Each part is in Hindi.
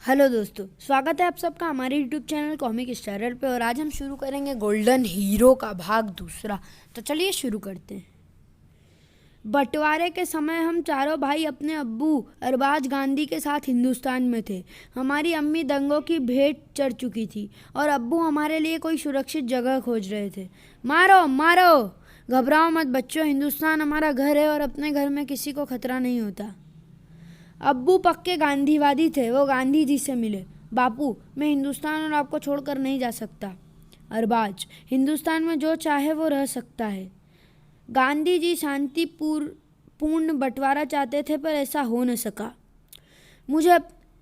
हेलो दोस्तों, स्वागत है आप सबका हमारे यूट्यूब चैनल कॉमिक स्टारर पे। और आज हम शुरू करेंगे गोल्डन हीरो का भाग दूसरा। तो चलिए शुरू करते हैं। बंटवारे के समय हम चारों भाई अपने अब्बू अरबाज गांधी के साथ हिंदुस्तान में थे। हमारी अम्मी दंगों की भेंट चढ़ चुकी थी और अब्बू हमारे लिए कोई सुरक्षित जगह खोज रहे थे। मारो मारो, घबराओ मत बच्चों, हिंदुस्तान हमारा घर है और अपने घर में किसी को खतरा नहीं होता। अब्बू पक्के गांधीवादी थे। वो गांधी जी से मिले। बापू, मैं हिंदुस्तान और आपको छोड़कर नहीं जा सकता। अरबाज, हिंदुस्तान में जो चाहे वो रह सकता है। गांधी जी शांतिपूर्ण बंटवारा चाहते थे, पर ऐसा हो न सका। मुझे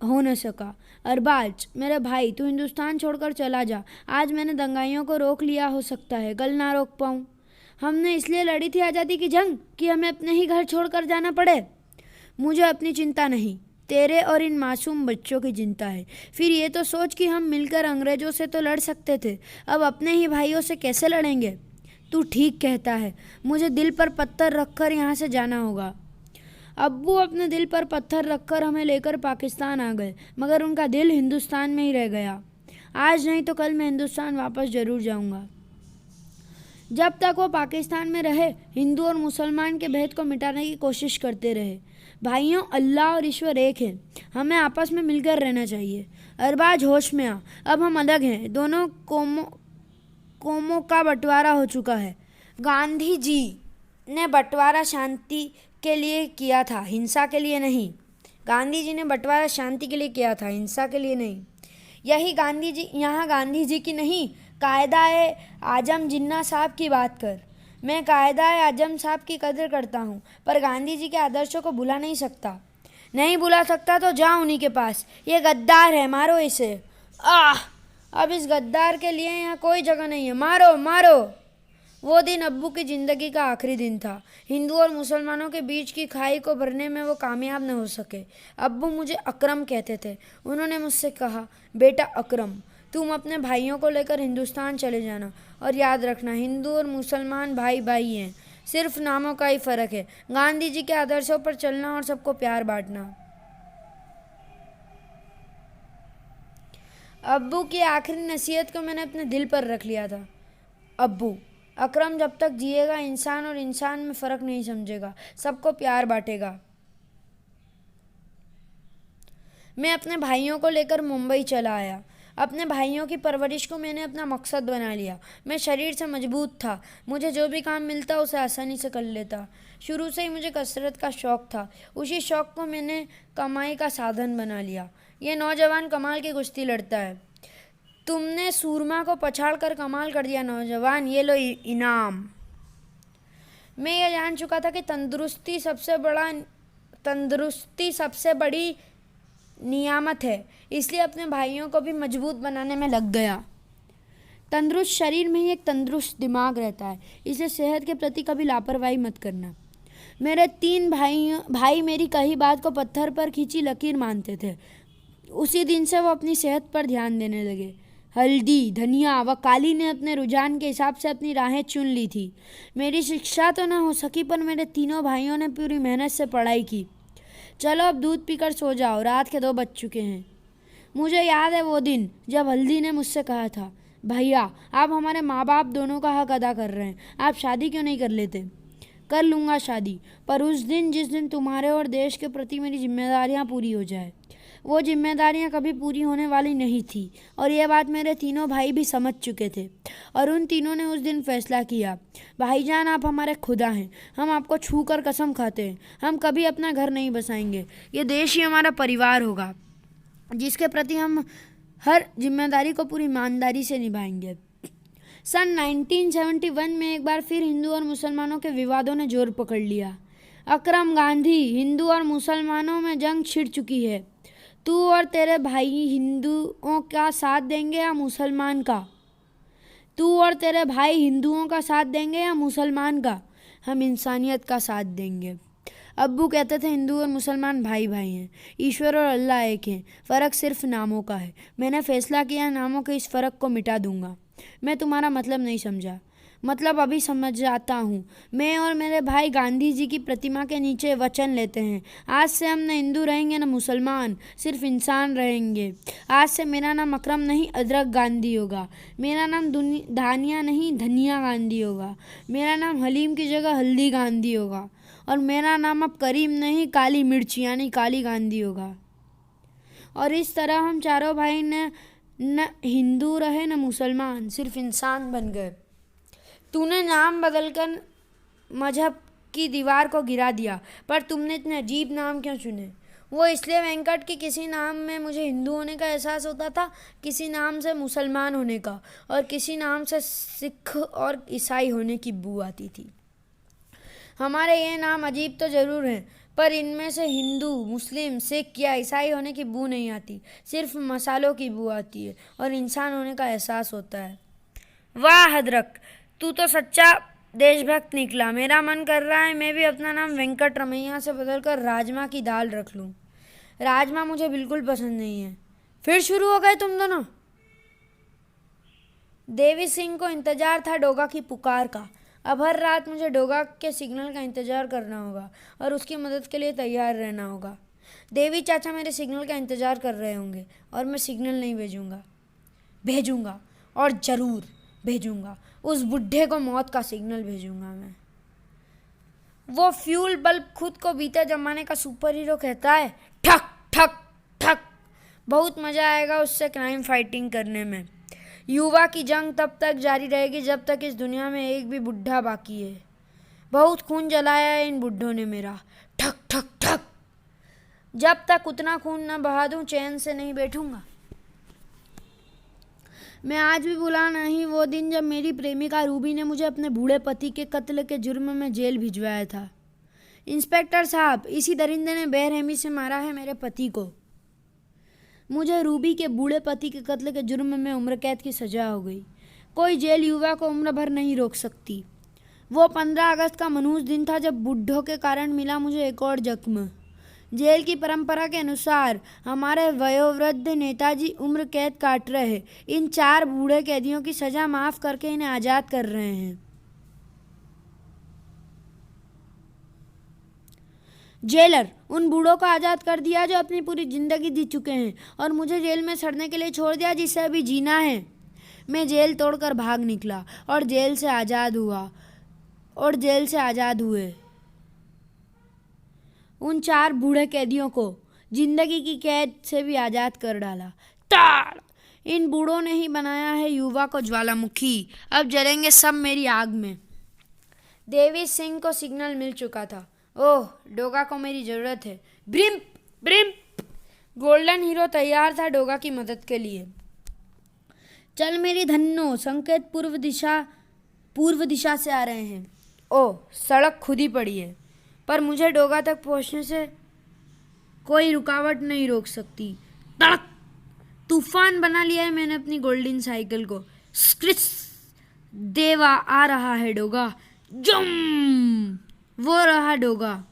हो न सका। अरबाज, मेरे भाई, तू हिंदुस्तान छोड़कर चला जा। आज मैंने दंगाइयों को रोक लिया, हो सकता है कल ना रोक पाऊँ। हमने इसलिए लड़ी थी आज़ादी की जंग कि हमें अपने ही घर छोड़कर जाना पड़े। मुझे अपनी चिंता नहीं, तेरे और इन मासूम बच्चों की चिंता है। फिर ये तो सोच कि हम मिलकर अंग्रेज़ों से तो लड़ सकते थे, अब अपने ही भाइयों से कैसे लड़ेंगे। तू ठीक कहता है, मुझे दिल पर पत्थर रखकर यहाँ से जाना होगा। अब्बू अपने दिल पर पत्थर रखकर हमें लेकर पाकिस्तान आ गए, मगर उनका दिल हिंदुस्तान में ही रह गया। आज नहीं तो कल मैं हिंदुस्तान वापस ज़रूर जाऊँगा। जब तक वो पाकिस्तान में रहे, हिंदू और मुसलमान के भेद को मिटाने की कोशिश करते रहे। भाइयों, अल्लाह और ईश्वर एक है, हमें आपस में मिलकर रहना चाहिए। अरबाज, होश में आ, अब हम अलग हैं। दोनों कौमों का बंटवारा हो चुका है। गांधी जी ने बंटवारा शांति के लिए किया था, हिंसा के लिए नहीं। गांधी जी ने बंटवारा शांति के लिए किया था, हिंसा के लिए नहीं। यही गांधी जी, यहाँ गांधी जी की नहीं, कायदा-ए आजम जिन्ना साहब की बात कर। मैं कायदा-ए आजम साहब की कदर करता हूँ, पर गांधी जी के आदर्शों को भुला नहीं सकता। नहीं भुला सकता तो जा उन्हीं के पास। ये गद्दार है, मारो इसे। आह, अब इस गद्दार के लिए यहाँ कोई जगह नहीं है, मारो मारो। वो दिन अब्बू की ज़िंदगी का आखिरी दिन था। हिंदू और मुसलमानों के बीच की खाई को भरने में वो कामयाब न हो सके। अब्बू मुझे अकरम कहते थे। उन्होंने मुझसे कहा, बेटा अकरम, तुम अपने भाइयों को लेकर हिंदुस्तान चले जाना, और याद रखना, हिंदू और मुसलमान भाई भाई हैं, सिर्फ नामों का ही फ़र्क है। गांधी जी के आदर्शों पर चलना और सबको प्यार बांटना। अब्बू की आखिरी नसीहत को मैंने अपने दिल पर रख लिया था। अब्बू, अकरम जब तक जिएगा इंसान और इंसान में फ़र्क नहीं समझेगा, सबको प्यार बांटेगा। मैं अपने भाइयों को लेकर मुंबई चला आया। अपने भाइयों की परवरिश को मैंने अपना मकसद बना लिया। मैं शरीर से मजबूत था, मुझे जो भी काम मिलता उसे आसानी से कर लेता। शुरू से ही मुझे कसरत का शौक़ था। उसी शौक़ को मैंने कमाई का साधन बना लिया। ये नौजवान कमाल की कुश्ती लड़ता है। तुमने सूरमा को पछाड़ कर कमाल कर दिया नौजवान, ये लो इनाम। मैं ये जान चुका था कि तंदुरुस्ती सबसे बड़ी नियामत है, इसलिए अपने भाइयों को भी मजबूत बनाने में लग गया। तंदुरुस्त शरीर में ही एक तंदुरुस्त दिमाग रहता है, इसलिए सेहत के प्रति कभी लापरवाही मत करना। मेरे 3 भाई मेरी कही बात को पत्थर पर खींची लकीर मानते थे। उसी दिन से वो अपनी सेहत पर ध्यान देने लगे। हल्दी, धनिया व काली ने अपने रुझान के हिसाब से अपनी राहें चुन ली थी। मेरी शिक्षा तो ना हो सकी, पर मेरे तीनों भाइयों ने पूरी मेहनत से पढ़ाई की। चलो अब दूध पीकर सो जाओ, रात के 2 बज चुके हैं। मुझे याद है वो दिन जब हल्दी ने मुझसे कहा था, भैया आप हमारे माँ बाप दोनों का हक अदा कर रहे हैं, आप शादी क्यों नहीं कर लेते। कर लूँगा शादी, पर उस दिन जिस दिन तुम्हारे और देश के प्रति मेरी जिम्मेदारियाँ पूरी हो जाए। वो जिम्मेदारियाँ कभी पूरी होने वाली नहीं थी, और ये बात मेरे तीनों भाई भी समझ चुके थे। और उन तीनों ने उस दिन फैसला किया, भाईजान आप हमारे खुदा हैं, हम आपको छू कर कसम खाते हैं, हम कभी अपना घर नहीं बसाएंगे। ये देश ही हमारा परिवार होगा, जिसके प्रति हम हर जिम्मेदारी को पूरी ईमानदारी से निभाएंगे। सन 1971 में एक बार फिर हिंदू और मुसलमानों के विवादों ने जोर पकड़ लिया। अकरम गांधी, हिंदू और मुसलमानों में जंग छिड़ चुकी है। तू और तेरे भाई हिंदुओं का साथ देंगे या मुसलमान का। तू और तेरे भाई हिंदुओं का साथ देंगे या मुसलमान का। हम इंसानियत का साथ देंगे। अब्बू कहते थे हिंदू और मुसलमान भाई भाई हैं, ईश्वर और अल्लाह एक हैं, फ़र्क सिर्फ नामों का है। मैंने फैसला किया, नामों के इस फ़र्क को मिटा दूंगा। मैं तुम्हारा मतलब नहीं समझा। मतलब अभी समझ जाता हूँ। मैं और मेरे भाई गांधी जी की प्रतिमा के नीचे वचन लेते हैं, आज से हम न हिंदू रहेंगे न मुसलमान, सिर्फ इंसान रहेंगे। आज से मेरा नाम अकरम नहीं अदरक गांधी होगा। मेरा नाम धानिया नहीं धनिया गांधी होगा। मेरा नाम हलीम की जगह हल्दी गांधी होगा। और मेरा नाम अब करीम नहीं काली मिर्च यानी काली गांधी होगा। और इस तरह हम चारों भाई न हिंदू रहे न मुसलमान, सिर्फ इंसान बन गए। तूने नाम बदलकर मजहब की दीवार को गिरा दिया, पर तुमने इतने अजीब नाम क्यों चुने? वो इसलिए वेंकट कि किसी नाम में मुझे हिंदू होने का एहसास होता था, किसी नाम से मुसलमान होने का, और किसी नाम से सिख और ईसाई होने की बू आती थी। हमारे ये नाम अजीब तो ज़रूर हैं, पर इनमें से हिंदू, मुस्लिम, सिख या ईसाई होने की बू नहीं आती, सिर्फ मसालों की बू आती है और इंसान होने का एहसास होता है। वाह अदरक, तू तो सच्चा देशभक्त निकला। मेरा मन कर रहा है मैं भी अपना नाम वेंकट रमैया से बदलकर राजमा की दाल रख लूँ। राजमा मुझे बिल्कुल पसंद नहीं है। फिर शुरू हो गए तुम दोनों। देवी सिंह को इंतजार था डोगा की पुकार का। अब हर रात मुझे डोगा के सिग्नल का इंतजार करना होगा और उसकी मदद के लिए तैयार रहना होगा। देवी चाचा मेरे सिग्नल का इंतजार कर रहे होंगे और मैं सिग्नल नहीं भेजूंगा और ज़रूर भेजूंगा। उस बुढ़े को मौत का सिग्नल भेजूंगा मैं। वो फ्यूल बल्ब खुद को बीते जमाने का सुपर हीरो कहता है, ठक ठक ठक। बहुत मज़ा आएगा उससे क्राइम फाइटिंग करने में। युवा की जंग तब तक जारी रहेगी जब तक इस दुनिया में एक भी बुढ़ा बाकी है। बहुत खून जलाया है इन बुढ़ों ने मेरा, ठक ठक ठक। जब तक उतना खून न बहा दूं चैन से नहीं बैठूंगा। मैं आज भी भुला नहीं वो दिन जब मेरी प्रेमिका रूबी ने मुझे अपने बूढ़े पति के कत्ल के जुर्म में जेल भिजवाया था। इंस्पेक्टर साहब, इसी दरिंदे ने बेरहमी से मारा है मेरे पति को। मुझे रूबी के बूढ़े पति के कत्ल के जुर्म में उम्र कैद की सजा हो गई। कोई जेल युवा को उम्र भर नहीं रोक सकती। वो 15 अगस्त का मनहूस दिन था जब बुढ़ों के कारण मिला मुझे एक और जख्म। जेल की परंपरा के अनुसार हमारे वयोवृद्ध नेताजी उम्र कैद काट रहे हैं। इन 4 बूढ़े कैदियों की सजा माफ करके इन्हें आज़ाद कर रहे हैं। जेलर, उन बूढ़ों को आज़ाद कर दिया जो अपनी पूरी ज़िंदगी जी चुके हैं और मुझे जेल में सड़ने के लिए छोड़ दिया जिसे अभी जीना है। मैं जेल तोड़कर भाग निकला और जेल से आज़ाद हुए उन 4 बूढ़े कैदियों को जिंदगी की कैद से भी आज़ाद कर डाला। ताड़! इन बूढ़ों ने ही बनाया है युवा को ज्वालामुखी। अब जलेंगे सब मेरी आग में। देवी सिंह को सिग्नल मिल चुका था। ओह, डोगा को मेरी ज़रूरत है। ब्रिम्प ब्रिम्प। गोल्डन हीरो तैयार था डोगा की मदद के लिए। चल मेरी धन्नो, संकेत पूर्व दिशा से आ रहे हैं। ओह, सड़क खुद ही पड़ी है, पर मुझे डोगा तक पहुंचने से कोई रुकावट नहीं रोक सकती। तड़क! तूफान बना लिया है मैंने अपनी गोल्डन साइकिल को। स्क्रिस! देवा आ रहा है डोगा। जम! वो रहा डोगा।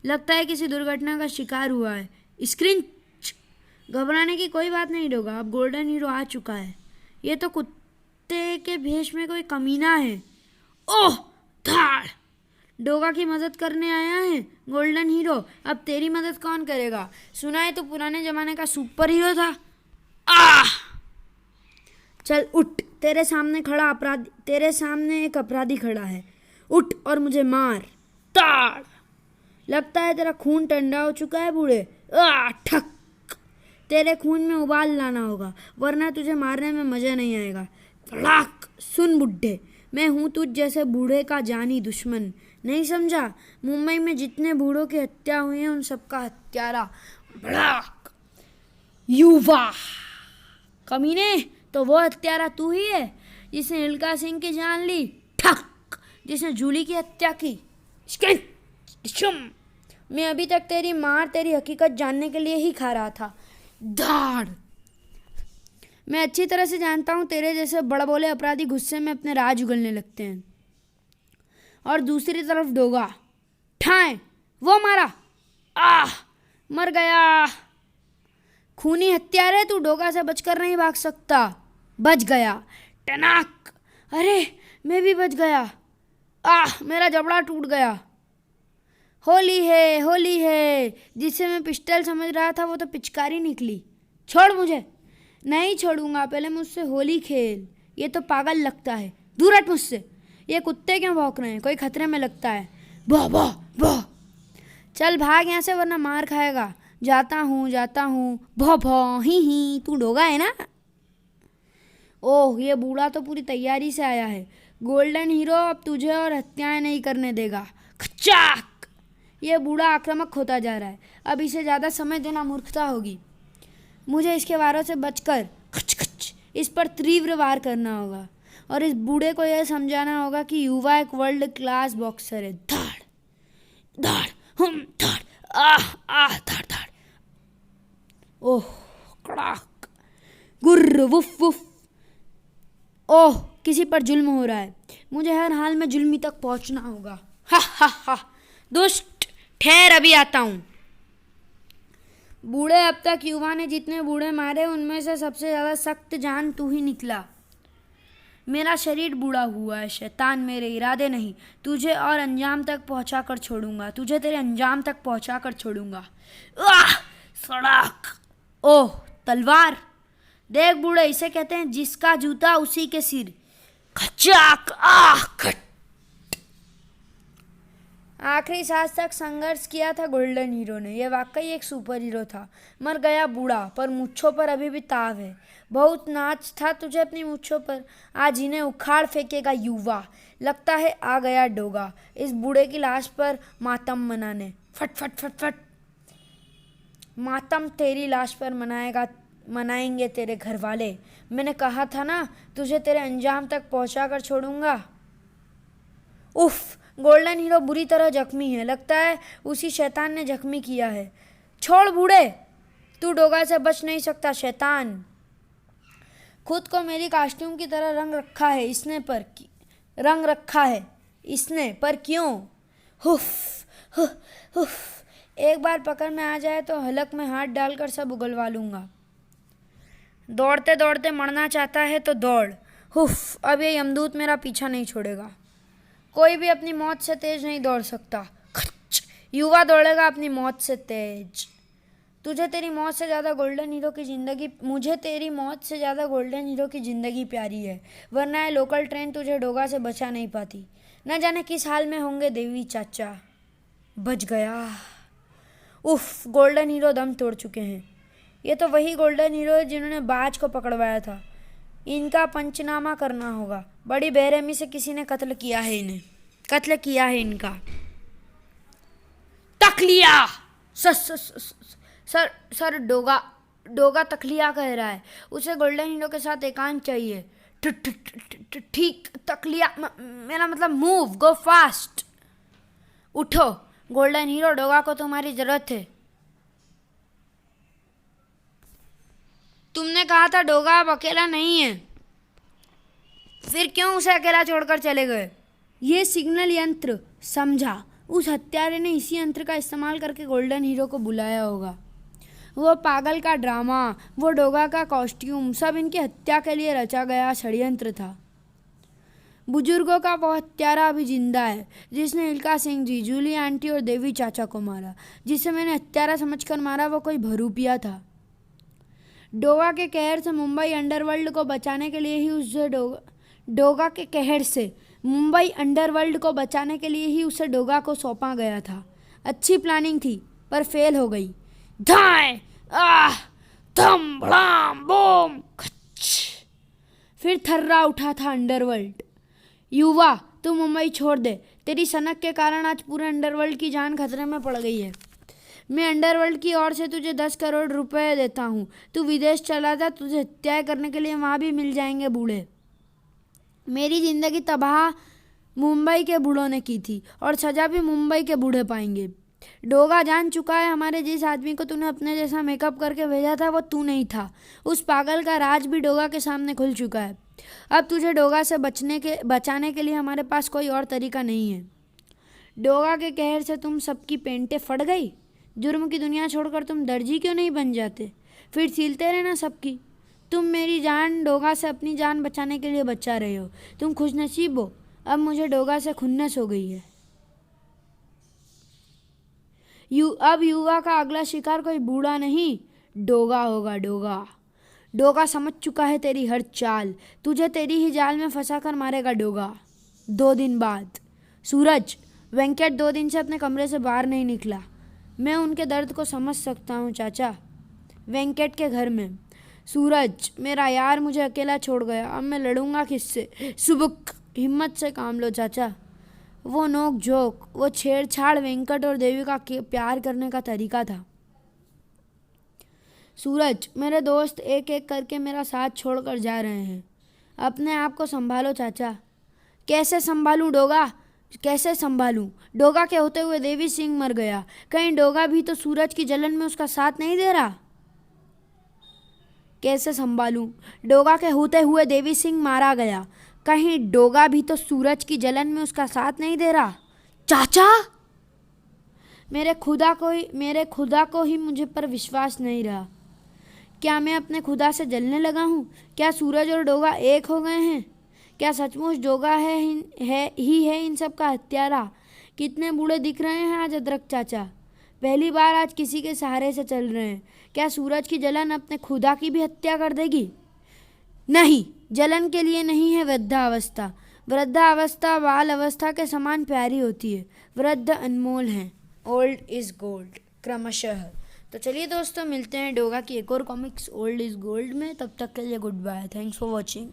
लगता है किसी दुर्घटना का शिकार हुआ है। स्क्रिंच! घबराने की कोई बात नहीं डोगा, अब गोल्डन हीरो आ चुका है। ये तो कुत्ते के भेष में कोई कमीना है। ओह, धाड़! डोगा की मदद करने आया है गोल्डन हीरो। अब तेरी मदद कौन करेगा? सुना है तो पुराने जमाने का सुपर हीरो था। आह! चल उठ, तेरे सामने एक अपराधी खड़ा है। उठ और मुझे मार। ताड़! लगता है तेरा खून ठंडा हो चुका है बूढ़े। ठक! तेरे खून में उबाल लाना होगा, वरना तुझे मारने में मजा नहीं आएगा। तड़ाक! सुन बुड्ढे, मैं हूँ तुझ जैसे बूढ़े का जानी दुश्मन, नहीं समझा? मुंबई में जितने बूढ़ों की हत्या हुई है उन सबका हत्यारा। भड़ाक! युवा! कमीने, तो वो हत्यारा तू ही है जिसने इल्का सिंह की जान ली। ठक! जिसने जूली की हत्या की। मैं अभी तक तेरी मार, तेरी हकीकत जानने के लिए ही खा रहा था। धाड़! मैं अच्छी तरह से जानता हूँ तेरे जैसे बड़बोले अपराधी गुस्से में अपने राज उगलने लगते हैं। और दूसरी तरफ डोगा। ठाए! वो मारा। आह! मर गया। खूनी हत्यारे, तू डोगा से बचकर नहीं भाग सकता। बच गया। टनाक! अरे, मैं भी बच गया। मेरा जबड़ा टूट गया। होली है। जिसे मैं पिस्टल समझ रहा था वो तो पिचकारी निकली। छोड़ मुझे। नहीं छोड़ूंगा, पहले मुझसे होली खेल। ये तो पागल लगता है, दूर हट मुझसे। ये कुत्ते क्यों भौंक रहे हैं? कोई खतरे में लगता है। वाह वाह वाह। चल भाग यहाँ से वरना मार खाएगा। जाता हूँ। भौ भौ ही तू डोगा है ना? ओह, ये बूढ़ा तो पूरी तैयारी से आया है। गोल्डन हीरो अब तुझे और हत्याएं नहीं करने देगा। खचाक। ये बूढ़ा आक्रामक होता जा रहा है। अब इसे ज़्यादा समय देना मूर्खता होगी। मुझे इसके वारों से बचकर खच खच इस पर तीव्र वार करना होगा और इस बूढ़े को यह समझाना होगा कि युवा एक वर्ल्ड क्लास बॉक्सर है। धाड़ धाड़ धाड़ धाड़ धाड़। ओह, कड़ाक, गुर्र, वुफ वुफ। ओह, किसी पर जुल्म हो रहा है। मुझे हर हाल में जुल्मी तक पहुंचना होगा। हा हा हा। दुष्ट, ठहर, अभी आता हूं। बूढ़े, अब तक युवा ने जितने बूढ़े मारे उनमें से सबसे ज्यादा सख्त जान तू ही निकला। मेरा शरीर बूढ़ा हुआ है शैतान, मेरे इरादे नहीं। तुझे और अंजाम तक पहुंचा कर छोड़ूंगा। तुझे तेरे अंजाम तक पहुंचा कर छोड़ूंगा। सड़क। ओह, तलवार। देख बूढ़े, इसे कहते हैं जिसका जूता उसी के सिर। खचाक। खट। आखिरी सांस तक संघर्ष किया था गोल्डन हीरो ने। यह वाकई एक सुपर हीरो था। मर गया बूढ़ा, पर मूंछों पर अभी भी ताव है। बहुत नाच था तुझे अपनी मूंछों पर। आज इन्हें उखाड़ फेंकेगा युवा। लगता है आ गया डोगा इस बूढ़े की लाश पर मातम मनाने। फट फट फट फट। मातम तेरी लाश पर मनाएंगे तेरे घर वाले। मैंने कहा था ना, तुझे तेरे अंजाम तक पहुंचा कर छोड़ूंगा। उफ, गोल्डन हीरो बुरी तरह जख्मी है। लगता है उसी शैतान ने जख्मी किया है। छोड़ बूढ़े, तू डोगा से बच नहीं सकता शैतान। खुद को मेरी कॉस्ट्यूम की तरह रंग रखा है इसने, पर क्यों? HUF HUF HUF. एक बार पकड़ में आ जाए तो हलक में हाथ डालकर सब उगलवा लूंगा। दौड़ते दौड़ते मरना चाहता है तो दौड़। हुफ, अब ये यमदूत मेरा पीछा नहीं छोड़ेगा। कोई भी अपनी मौत से तेज नहीं दौड़ सकता। खच। युवा दौड़ेगा अपनी मौत से तेज। मुझे तेरी मौत से ज़्यादा गोल्डन हीरो की ज़िंदगी प्यारी है, वरना ये लोकल ट्रेन तुझे डोगा से बचा नहीं पाती। न जाने किस हाल में होंगे देवी चाचा। बच गया। उफ, गोल्डन हीरो दम तोड़ चुके हैं। ये तो वही गोल्डन हीरो है जिन्होंने बाज को पकड़वाया था। इनका पंचनामा करना होगा। बड़ी बेरहमी से किसी ने कत्ल किया है इनका। तकलिया। सर डोगा तकलिया कह रहा है। उसे गोल्डन हीरो के साथ एकांत चाहिए। ठीक, तकलिया मेरा मतलब मूव, गो फास्ट। उठो गोल्डन हीरो, डोगा को तुम्हारी जरूरत है। तुमने कहा था डोगा अब अकेला नहीं है, फिर क्यों उसे अकेला छोड़कर चले गए? ये सिग्नल यंत्र, समझा। उस हत्यारे ने इसी यंत्र का इस्तेमाल करके गोल्डन हीरो को बुलाया होगा। वो पागल का ड्रामा, वो डोगा का कॉस्ट्यूम, सब इनकी हत्या के लिए रचा गया षड्यंत्र था। बुजुर्गों का वो हत्यारा अभी जिंदा है जिसने इल्का सिंह जी, जूली आंटी और देवी चाचा को मारा। जिसे मैंने हत्यारा समझकर मारा वो कोई भरूपिया था। डोगा के कहर से मुंबई अंडरवर्ल्ड को बचाने के लिए ही उसे डोगा को सौंपा गया था। अच्छी प्लानिंग थी पर फेल हो गई। धाए, धम भड़ाम बूम, फिर थर्रा उठा था अंडरवर्ल्ड। युवा, तू मुंबई छोड़ दे। तेरी सनक के कारण आज पूरे अंडरवर्ल्ड की जान खतरे में पड़ गई है। मैं अंडरवर्ल्ड की ओर से तुझे 10 करोड़ रुपए देता हूँ। तू विदेश चला जा, तुझे हत्याएं करने के लिए वहाँ भी मिल जाएंगे बूढ़े। मेरी जिंदगी तबाह मुंबई के बूढ़ों ने की थी और सजा भी मुंबई के बूढ़े पाएंगे। डोगा जान चुका है हमारे जिस आदमी को तूने अपने जैसा मेकअप करके भेजा था वो तू नहीं था। उस पागल का राज भी डोगा के सामने खुल चुका है। अब तुझे डोगा से बचाने के लिए हमारे पास कोई और तरीका नहीं है। डोगा के कहर से तुम सबकी पेंटें फट गई। जुर्म की दुनिया छोड़कर तुम दर्जी क्यों नहीं बन जाते? फिर सिलते रहना सबकी। तुम मेरी जान डोगा से अपनी जान बचाने के लिए बचा रहे हो। तुम खुशनसीब हो, अब मुझे डोगा से खुन्नस हो गई है। अब युवा का अगला शिकार कोई बूढ़ा नहीं, डोगा होगा, डोगा। डोगा समझ चुका है तेरी हर चाल, तुझे तेरी ही जाल में फंसा कर मारेगा डोगा। 2 दिन बाद। सूरज। वेंकट 2 दिन से अपने कमरे से बाहर नहीं निकला। मैं उनके दर्द को समझ सकता हूँ चाचा। वेंकट के घर में। सूरज, मेरा यार मुझे अकेला छोड़ गया, अब मैं लड़ूंगा किससे? सुबुक, हिम्मत से काम लो चाचा। वो नोक झोंक, वो छेड़छाड़ वेंकट और देविका के प्यार करने का तरीका था। सूरज, मेरे दोस्त एक एक करके मेरा साथ छोड़कर जा रहे हैं, अपने आप को संभालो चाचा। कैसे संभालूं डोगा, कैसे संभालूं? डोगा के होते हुए देवी सिंह मर गया, कहीं डोगा भी तो सूरज की जलन में उसका साथ नहीं दे रहा? कैसे संभालूं? डोगा के होते हुए देवी सिंह मारा गया, कहीं डोगा भी तो सूरज की जलन में उसका साथ नहीं दे रहा? चाचा, मेरे खुदा को ही मुझे पर विश्वास नहीं रहा। क्या मैं अपने खुदा से जलने लगा हूँ? क्या सूरज और डोगा एक हो गए हैं? क्या सचमुच डोगा है इन सब का हत्यारा? कितने बूढ़े दिख रहे हैं आज अदरक चाचा। पहली बार आज किसी के सहारे से चल रहे हैं। क्या सूरज की जलन अपने खुदा की भी हत्या कर देगी? नहीं, जलन के लिए नहीं है वृद्धावस्था। वृद्धावस्था बाल अवस्था के समान प्यारी होती है। वृद्ध अनमोल हैं। ओल्ड इज गोल्ड क्रमशः। तो चलिए दोस्तों, मिलते हैं डोगा की एक और कॉमिक्स ओल्ड इज गोल्ड में। तब तक के लिए goodbye. Thanks for watching.